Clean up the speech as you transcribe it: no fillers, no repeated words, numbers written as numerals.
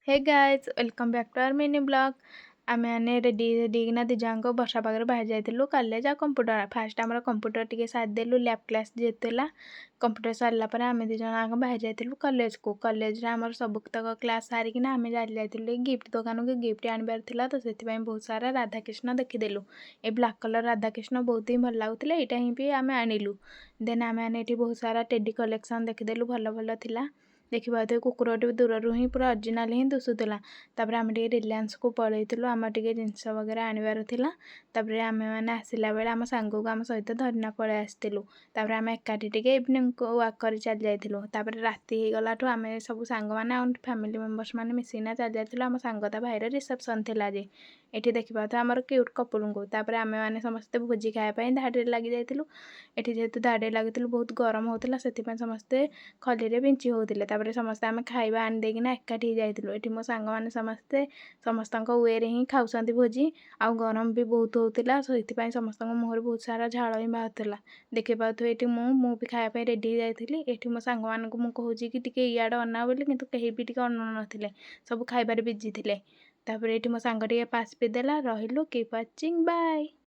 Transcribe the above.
Hey guys welcome back to our mini blog. आमे आने ready रेडीना दिजांग वर्षा पागे बाहर जाइलु कॉलेज आ कंप्यूटर फास्ट आमर कंप्यूटर टिके साथ देलु लैब क्लास जेतेला कंप्यूटर सरला पर आमे दिजन आग बाहर जाइलु कॉलेज को। कॉलेज रे आमर सब तक क्लास सारिकिना आमे जाइलु गिफ्ट दुकान को गिफ्ट आनबार थिला तो सेति बहुत सारा राधाकृष्ण देखिदेलु। ए ब्लैक कलर राधाकृष्ण बहुत ही भल लागुथिले एटा ही भी आमे आनिलु। देन आमे आने एठी बहुत सारा टेडी कलेक्शन देखिदेलु भल भल थिला। देखा कुकुर दूर ही पूरा ओरिजिनल ही दुसुला। तापर आम रिलायंस को पलैलु आम टे जिनस वगैरह आनबार थिला। तापर आमे मैंने आसला बेले आम सांग को आम सहित धरना पलि आसलु। तापर आम एकाठी टे इवनिंग वाक कर चली जाइलु। तापर राति गलाठू आम सब सांग मैंने फैमिली मेंबर्स मैंने मिसिना चली जाइलु। आम सांगता भाईर रिसेप्शन थिला जे एठी देखा आमर क्यूट कपल को। तापर आमे मैंने समस्ते भोजी खायापी धाड़ी लगी जाइलु। एठी जेहेतु धाड़ी लगी बहुत गरम होता से समस्ते खली बिंची होते। तापर समस्ते आम खाइबा आनी देकिना एकाठी जाइलु। एठी मो सांग मैंने समस्ते समस्त वे रे ही खाऊसंती भोजी आउ गरम भी बहुत होता से समस्त मुहर बहुत सारा झाड़ ही बाहर। देखी पाथे ये मु भी खायापी रेडी जाइली। एठी मो सांग मान को कहूँ कि टिके इयाडे अना बोली किंतु कहीं भी टिके अनु नथिले सब खाइबार बिजी थिले। तापर एठी मो सांग टिके पास भी देला रहिलु कीप वाचिंग बाय।